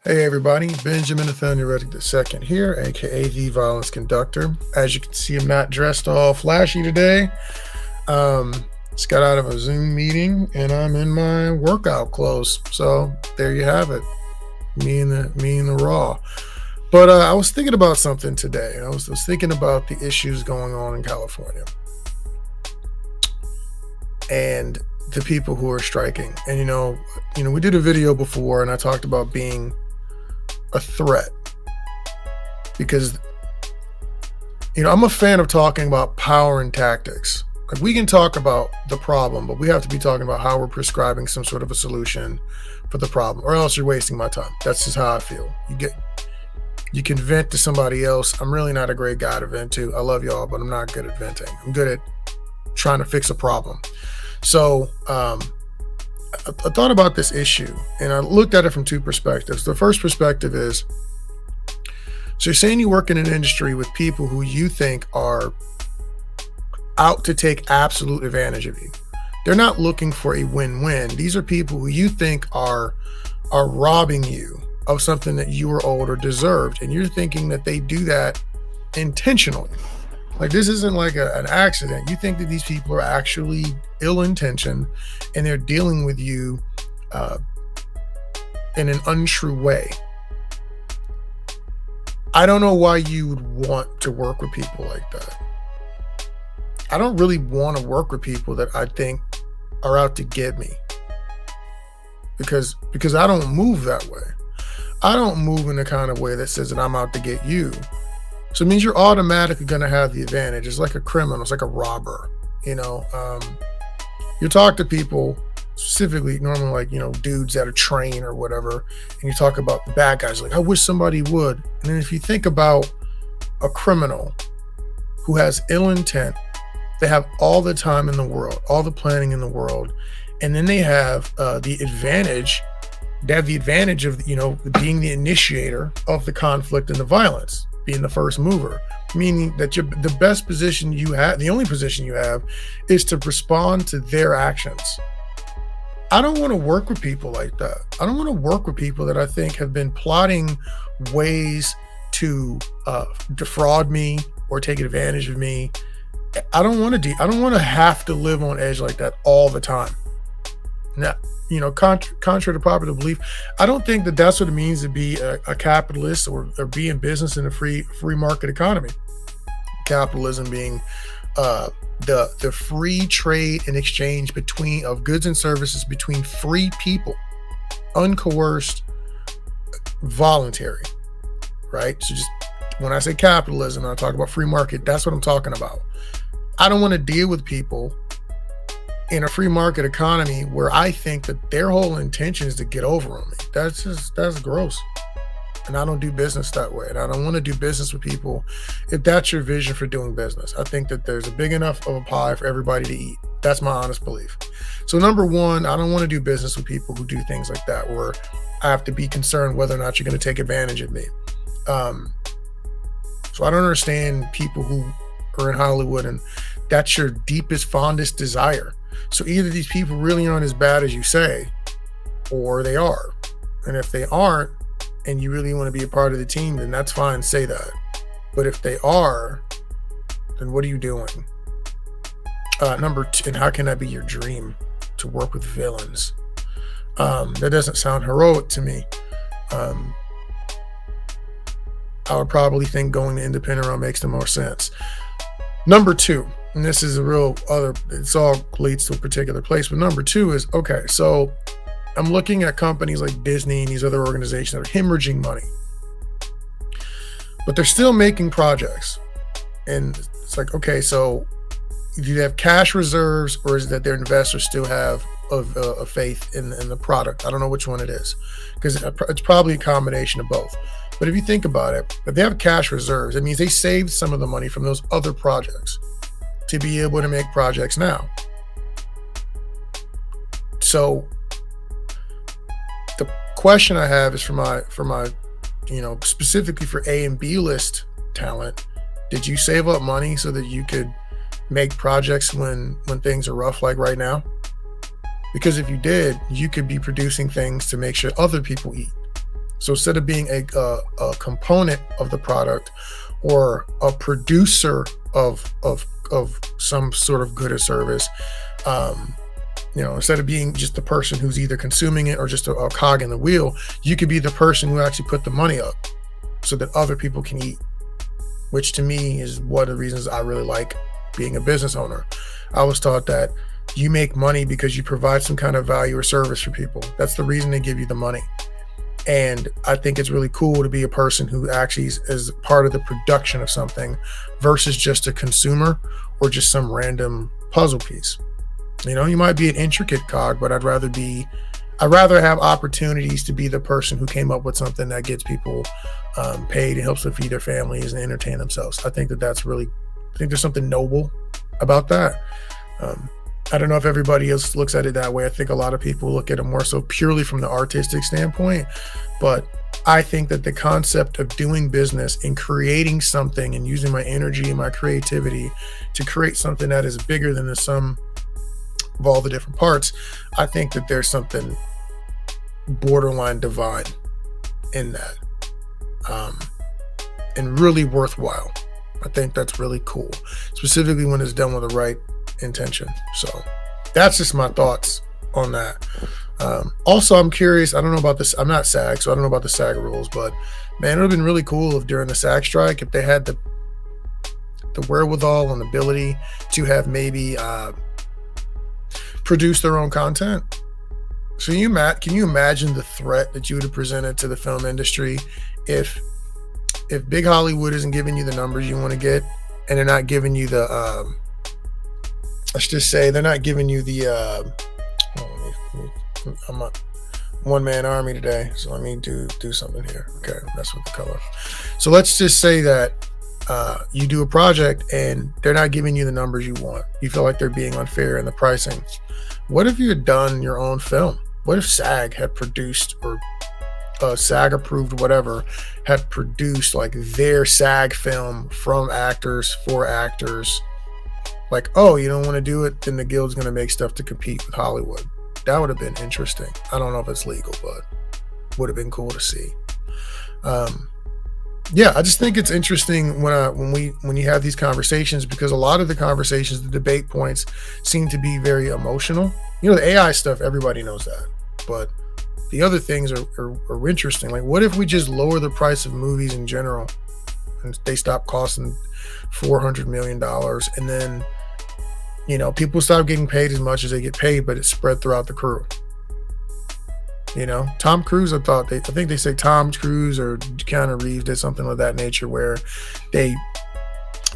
Hey everybody, Benjamin Nathaniel Reddick II here, aka the Violence Conductor. As you can see, I'm not dressed all flashy today. Just got out of a Zoom meeting and I'm in my workout clothes. So there you have it, me and the raw. But I was thinking about something today. I was thinking about the issues going on in California and the people who are striking. And we did a video before, and I talked about being a threat because I'm a fan of talking about power and tactics. Like, we can talk about the problem, but we have to be talking about how we're prescribing some sort of a solution for the problem, or else you're wasting my time. That's just how I feel. You can vent to somebody else. I'm really not a great guy to vent to. I love y'all, but I'm not good at venting. I'm good at trying to fix a problem. So I thought about this issue and I looked at it from two perspectives. The first perspective is, so you're saying you work in an industry with people who you think are out to take absolute advantage of you. They're not looking for a win-win. These are people who you think are robbing you of something that you were owed or deserved. And you're thinking that they do that intentionally. Like, this isn't like an accident. You think that these people are actually ill-intentioned and they're dealing with you in an untrue way. I don't know why you would want to work with people like that. I don't really want to work with people that I think are out to get me, because I don't move that way. I don't move in the kind of way that says that I'm out to get you. So it means you're automatically going to have the advantage. It's like a criminal. It's like a robber. You talk to people, specifically normally like, dudes that are trained or whatever, and you talk about the bad guys. Like, I wish somebody would. And then if you think about a criminal who has ill intent, they have all the time in the world, all the planning in the world, and then they have the advantage. They have the advantage of, being the initiator of the conflict and the violence, being the first mover, meaning that the best position you have, the only position you have, is to respond to their actions. I don't want to work with people like that. I don't want to work with people that I think have been plotting ways to defraud me or take advantage of me. I don't want to have to live on edge like that all the time. Now, contrary to popular belief, I don't think that that's what it means to be a capitalist or be in business in a free market economy. Capitalism being the free trade and exchange of goods and services between free people, uncoerced, voluntary, right? So just when I say capitalism, I talk about free market, that's what I'm talking about. I don't want to deal with people in a free market economy where I think that their whole intention is to get over on me. That's gross. And I don't do business that way. And I don't want to do business with people if that's your vision for doing business. I think that there's a big enough of a pie for everybody to eat. That's my honest belief. So number one, I don't want to do business with people who do things like that, where I have to be concerned whether or not you're going to take advantage of me. So I don't understand people who are in Hollywood and that's your deepest, fondest desire. So either these people really aren't as bad as you say, or they are. And if they aren't, and you really want to be a part of the team, then that's fine, say that. But if they are, then what are you doing? Number two, and how can that be your dream, to work with villains? That doesn't sound heroic to me. I would probably think going the independent route makes the most sense. Number two, and this is it's all leads to a particular place, but number two is, okay, so I'm looking at companies like Disney and these other organizations that are hemorrhaging money, but they're still making projects. And it's like, okay, so do they have cash reserves, or is it that their investors still have a faith in the product? I don't know which one it is, because it's probably a combination of both. But if you think about it, if they have cash reserves, it means they saved some of the money from those other projects to be able to make projects now. So the question I have is for my specifically for A and B list talent, did you save up money so that you could make projects when things are rough, like right now? Because if you did, you could be producing things to make sure other people eat. So instead of being a component of the product or a producer of some sort of good or service, instead of being just the person who's either consuming it or just a cog in the wheel, you could be the person who actually put the money up so that other people can eat, which to me is one of the reasons I really like being a business owner. I was taught that you make money because you provide some kind of value or service for people. That's the reason they give you the money. And I think it's really cool to be a person who actually is part of the production of something versus just a consumer or just some random puzzle piece. You might be an intricate cog, but I'd rather have opportunities to be the person who came up with something that gets people paid and helps them feed their families and entertain themselves. I think there's something noble about that. I don't know if everybody else looks at it that way. I think a lot of people look at it more so purely from the artistic standpoint, but I think that the concept of doing business and creating something and using my energy and my creativity to create something that is bigger than the sum of all the different parts, I think that there's something borderline divine in that, and really worthwhile. I think that's really cool, specifically when it's done with the right intention. So that's just my thoughts on that. Also, I'm curious, I don't know about this, I'm not SAG, so I don't know about the SAG rules, but man, it would have been really cool if during the SAG strike, if they had the wherewithal and ability to have maybe produce their own content. So can you imagine the threat that you would have presented to the film industry if Big Hollywood isn't giving you the numbers you want to get, and they're not giving you the let's just say they're not giving you the I'm a one-man army today, so let me do something here. Okay, that's with the color. So let's just say that you do a project and they're not giving you the numbers you want. You feel like they're being unfair in the pricing. What if you had done your own film? What if SAG had produced, or SAG approved, whatever, had produced like their SAG film from actors for actors? Like, oh, you don't want to do it, then the guild's going to make stuff to compete with Hollywood. That would have been interesting. I don't know if it's legal, but would have been cool to see. Yeah, I just think it's interesting when you have these conversations, because a lot of the conversations, the debate points seem to be very emotional. The AI stuff, everybody knows that, but the other things are interesting. Like, what if we just lower the price of movies in general and they stop costing $400 million, and then people stop getting paid as much as they get paid, but it's spread throughout the crew. Tom Cruise, I think they say Tom Cruise or Keanu Reeves did something of that nature, where they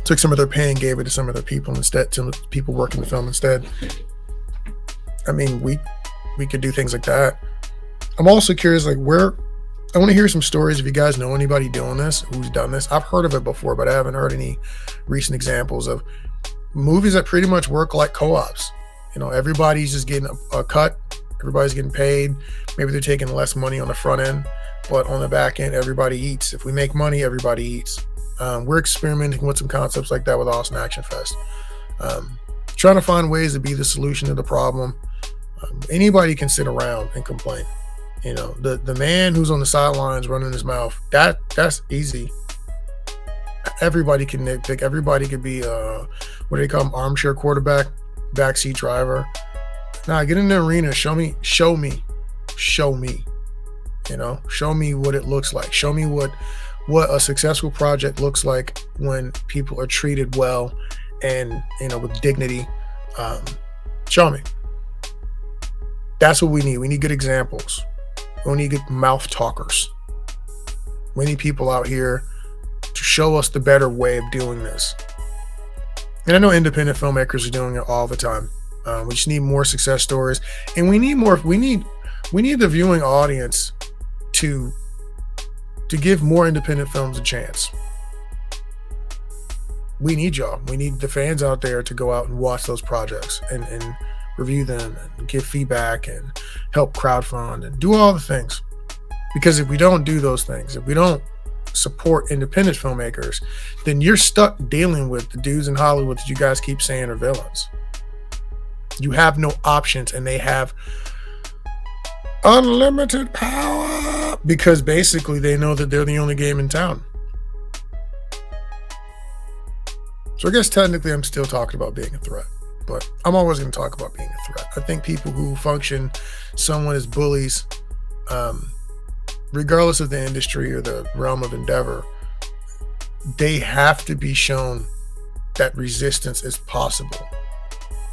took some of their pay and gave it to some of their people instead, to people working the film instead. I mean, we could do things like that. I'm also curious, like, I want to hear some stories if you guys know anybody doing this, who's done this. I've heard of it before, but I haven't heard any recent examples of movies that pretty much work like co-ops. Everybody's just getting a cut. Everybody's getting paid. Maybe they're taking less money on the front end, but on the back end, everybody eats. If we make money, everybody eats. We're experimenting with some concepts like that with Austin Action Fest. Trying to find ways to be the solution to the problem. Anybody can sit around and complain. The man who's on the sidelines running his mouth, that's easy. Everybody can nitpick. Everybody could be what do they call them, armchair quarterback, backseat driver. Nah, get in the arena. Show me. Show me what it looks like. Show me what a successful project looks like when people are treated well and with dignity. Show me. That's what we need. We need good examples. We need good mouth talkers. We need people out here to show us the better way of doing this. And I know independent filmmakers are doing it all the time. We just need more success stories, and we need more. We need the viewing audience to give more independent films a chance. We need y'all. We need the fans out there to go out and watch those projects and review them and give feedback and help crowdfund and do all the things. Because if we don't do those things, if we don't support independent filmmakers, then you're stuck dealing with the dudes in Hollywood that you guys keep saying are villains. You have no options, and they have unlimited power. because basically they know that they're the only game in town. So I guess technically I'm still talking about being a threat, but I'm always going to talk about being a threat. I think people who function somewhat as bullies, regardless of the industry or the realm of endeavor, they have to be shown that resistance is possible.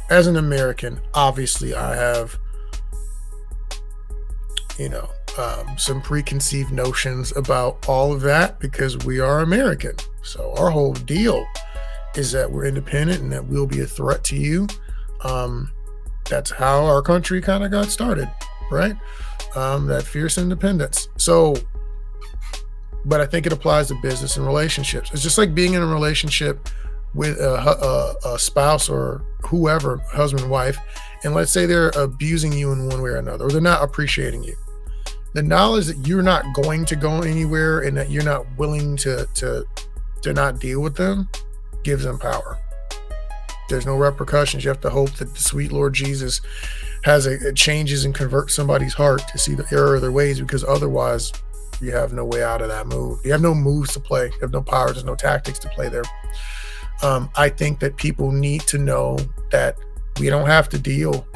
As an American, obviously I have, some preconceived notions about all of that because we are American. So our whole deal is that we're independent and that we'll be a threat to you. That's how our country kind of got started, right? That fierce independence. So, but I think it applies to business and relationships. It's just like being in a relationship with a spouse or whoever, husband, wife, and let's say they're abusing you in one way or another, or they're not appreciating you. The knowledge that you're not going to go anywhere and that you're not willing to not deal with them gives them power. There's no repercussions. You have to hope that the sweet Lord Jesus it changes and converts somebody's heart to see the error of their ways, because otherwise you have no way out of that move. You have no moves to play. You have no power. There's no tactics to play there. I think that people need to know that we don't have to deal.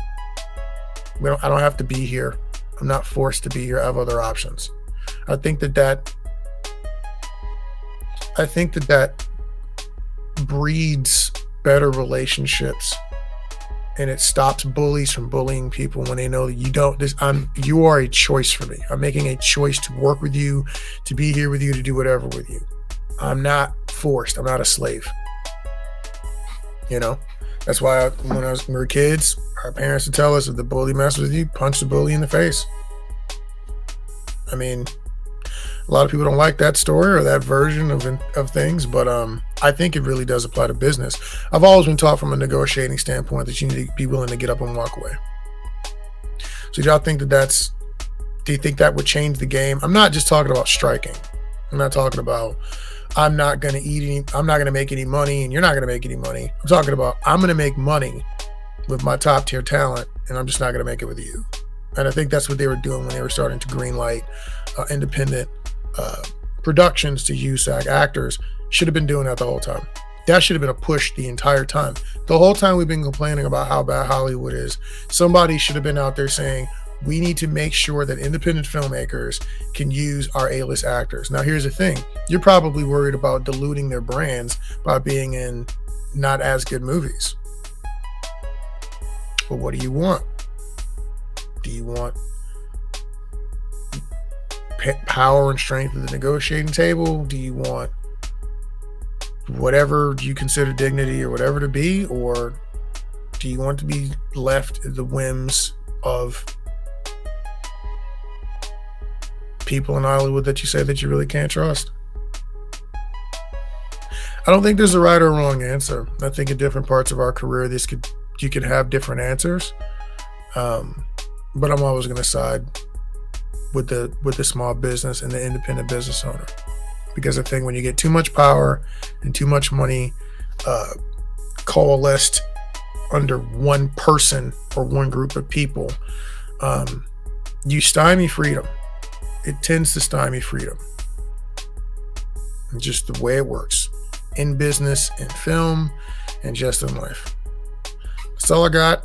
I don't have to be here. I'm not forced to be here. I have other options. I think that breeds better relationships, and it stops bullies from bullying people when they know that you are a choice for me. I'm making a choice to work with you, to be here with you, to do whatever with you. I'm not forced. I'm not a slave. That's why when we were kids, our parents would tell us if the bully messes with you, punch the bully in the face. I mean, a lot of people don't like that story or that version of things, but I think it really does apply to business. I've always been taught from a negotiating standpoint that you need to be willing to get up and walk away. So do y'all think do you think that would change the game? I'm not just talking about striking. I'm not talking about I'm not going to make any money and you're not going to make any money. I'm talking about I'm going to make money with my top tier talent and I'm just not going to make it with you. And I think that's what they were doing when they were starting to greenlight independent productions to use SAG actors. Should have been doing that the whole time. That should have been a push the entire time. The whole time we've been complaining about how bad Hollywood is, somebody should have been out there saying, we need to make sure that independent filmmakers can use our A-list actors. Now, here's the thing. You're probably worried about diluting their brands by being in not as good movies. But what do you want? Do you want power and strength at the negotiating table? Do you want whatever you consider dignity or whatever to be? Or do you want to be left at the whims of people in Hollywood that you say that you really can't trust? I don't think there's a right or wrong answer. I think in different parts of our career, you could have different answers. But I'm always going to side with the small business and the independent business owner, because I think when you get too much power and too much money coalesced under one person or one group of people, you stymie freedom. It tends to stymie freedom. It's just the way it works in business, in film, and just in life. That's all I got.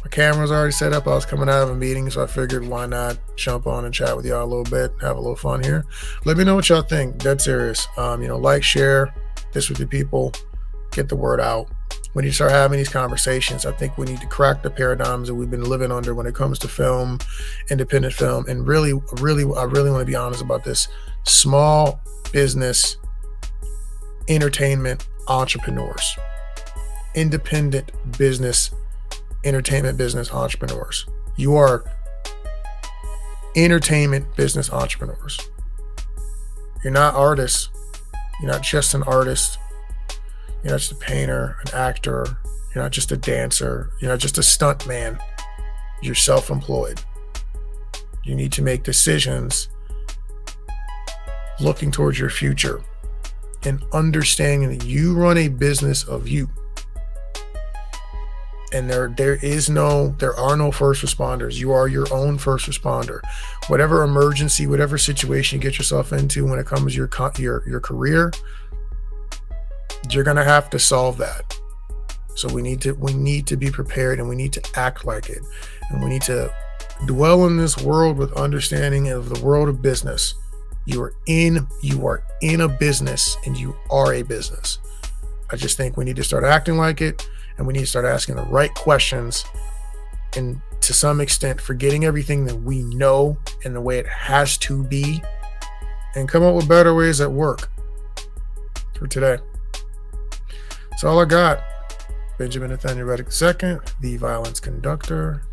My camera's already set up. I was coming out of a meeting, so I figured why not jump on and chat with y'all a little bit, have a little fun here. Let me know what y'all think. Dead serious. Like, share this with your people, get the word out. When you start having these conversations, I think we need to crack the paradigms that we've been living under when it comes to film, independent film, and I really want to be honest about this. Small business, entertainment entrepreneurs, independent business, entertainment business entrepreneurs. You are entertainment business entrepreneurs. You're not artists. You're not just an artist. You're not just a painter, an actor. You're not just a dancer. You're not just a stunt man. You're self-employed. You need to make decisions looking towards your future and understanding that you run a business of you. And there are no first responders. You are your own first responder. Whatever emergency, whatever situation you get yourself into when it comes to your career, you're gonna have to solve that. So we need to be prepared, and we need to act like it, and we need to dwell in this world with understanding of the world of business. You are in a business, and you are a business. I just think we need to start acting like it, and we need to start asking the right questions, and to some extent forgetting everything that we know and the way it has to be, and come up with better ways that work for today. That's all I got. Benjamin Nathaniel Reddick II, the violence conductor.